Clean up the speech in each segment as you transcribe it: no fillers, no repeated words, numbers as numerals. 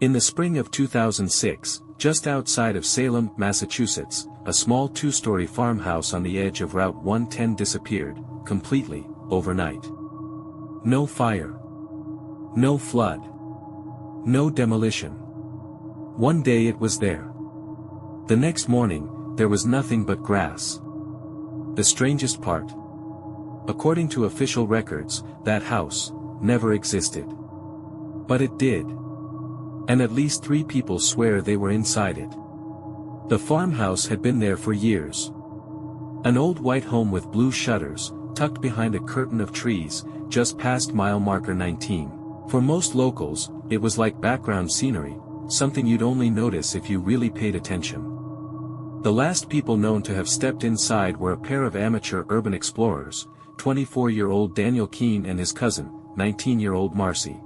In the spring of 2006, just outside of Salem, Massachusetts, a small two-story farmhouse on the edge of Route 110 disappeared, completely, overnight. No fire. No flood. No demolition. One day it was there. The next morning, there was nothing but grass. The strangest part? According to official records, that house never existed. But it did. And at least 3 people swear they were inside it. The farmhouse had been there for years. An old white home with blue shutters, tucked behind a curtain of trees, just past mile marker 19. For most locals, it was like background scenery, something you'd only notice if you really paid attention. The last people known to have stepped inside were a pair of amateur urban explorers, 24-year-old Daniel Keene and his cousin, 19-year-old Marcy.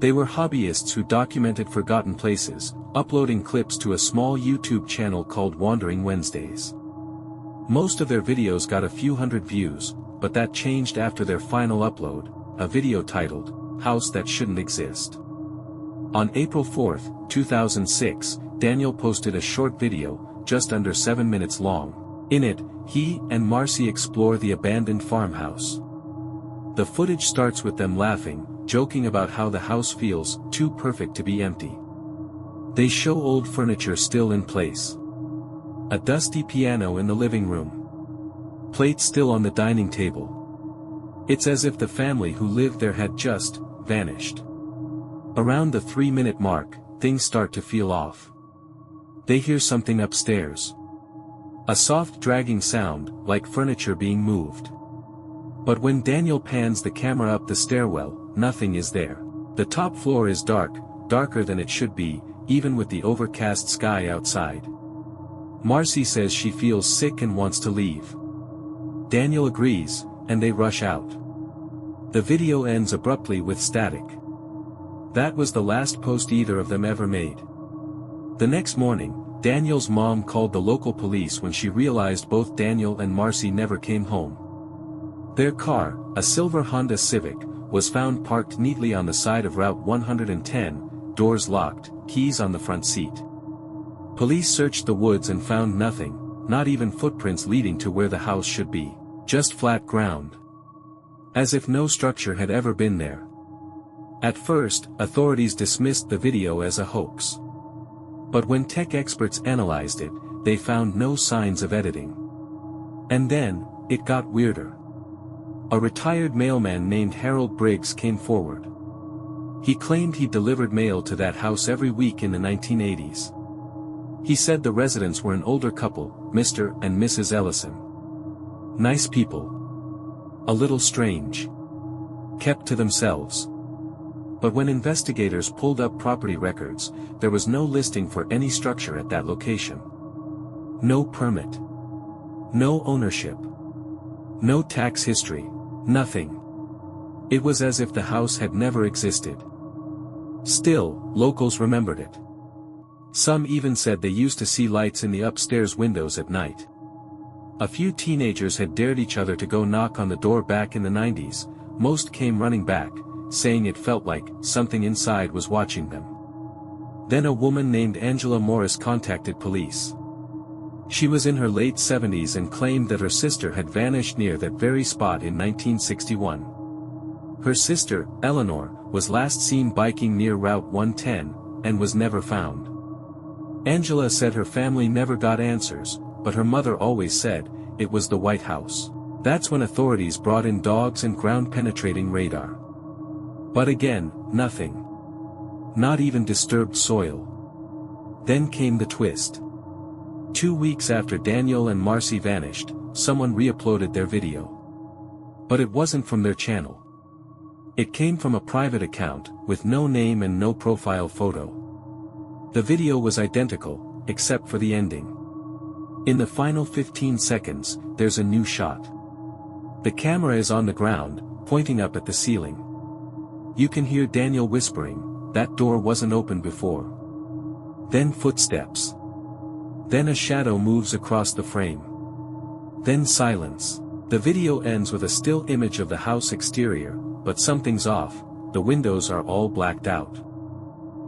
They were hobbyists who documented forgotten places, uploading clips to a small YouTube channel called Wandering Wednesdays. Most of their videos got a few hundred views, but that changed after their final upload, a video titled, "House That Shouldn't Exist." On April 4, 2006, Daniel posted a short video, just under 7 minutes long. In it, he and Marcy explore the abandoned farmhouse. The footage starts with them laughing, joking about how the house feels too perfect to be empty. They show old furniture still in place. A dusty piano in the living room. Plates still on the dining table. It's as if the family who lived there had just vanished. Around the 3-minute mark, things start to feel off. They hear something upstairs. A soft dragging sound, like furniture being moved. But when Daniel pans the camera up the stairwell, nothing is there. The top floor is dark, darker than it should be, even with the overcast sky outside. Marcy says she feels sick and wants to leave. Daniel agrees, and they rush out. The video ends abruptly with static. That was the last post either of them ever made. The next morning, Daniel's mom called the local police when she realized both Daniel and Marcy never came home. Their car, a silver Honda Civic, was found parked neatly on the side of Route 110, doors locked, keys on the front seat. Police searched the woods and found nothing, not even footprints leading to where the house should be, just flat ground. As if no structure had ever been there. At first, authorities dismissed the video as a hoax. But when tech experts analyzed it, they found no signs of editing. And then, it got weirder. A retired mailman named Harold Briggs came forward. He claimed he delivered mail to that house every week in the 1980s. He said the residents were an older couple, Mr. and Mrs. Ellison. Nice people. A little strange. Kept to themselves. But when investigators pulled up property records, there was no listing for any structure at that location. No permit. No ownership. No tax history. Nothing. It was as if the house had never existed. Still, locals remembered it. Some even said they used to see lights in the upstairs windows at night. A few teenagers had dared each other to go knock on the door back in the 90s, most came running back, saying it felt like something inside was watching them. Then a woman named Angela Morris contacted police. She was in her late 70s and claimed that her sister had vanished near that very spot in 1961. Her sister, Eleanor, was last seen biking near Route 110, and was never found. Angela said her family never got answers, but her mother always said, it was the White House. That's when authorities brought in dogs and ground-penetrating radar. But again, nothing. Not even disturbed soil. Then came the twist. 2 weeks after Daniel and Marcy vanished, someone re-uploaded their video. But it wasn't from their channel. It came from a private account, with no name and no profile photo. The video was identical, except for the ending. In the final 15 seconds, there's a new shot. The camera is on the ground, pointing up at the ceiling. You can hear Daniel whispering, that door wasn't open before. Then footsteps. Then a shadow moves across the frame. Then silence. The video ends with a still image of the house exterior, but something's off, the windows are all blacked out.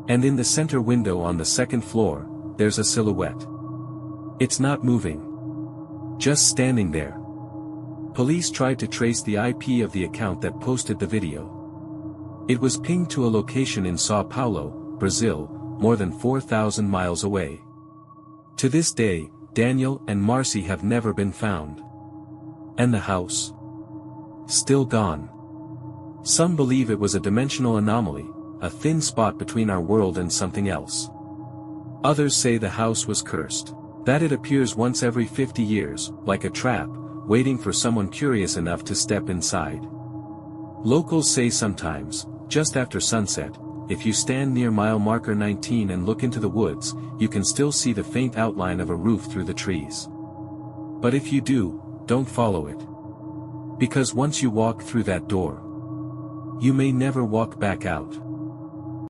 And in the center window on the second floor, there's a silhouette. It's not moving. Just standing there. Police tried to trace the IP of the account that posted the video. It was pinged to a location in São Paulo, Brazil, more than 4,000 miles away. To this day, Daniel and Marcy have never been found. And the house? Still gone. Some believe it was a dimensional anomaly, a thin spot between our world and something else. Others say the house was cursed. That it appears once every 50 years, like a trap, waiting for someone curious enough to step inside. Locals say sometimes, just after sunset, if you stand near mile marker 19 and look into the woods, you can still see the faint outline of a roof through the trees. But if you do, don't follow it. Because once you walk through that door, you may never walk back out.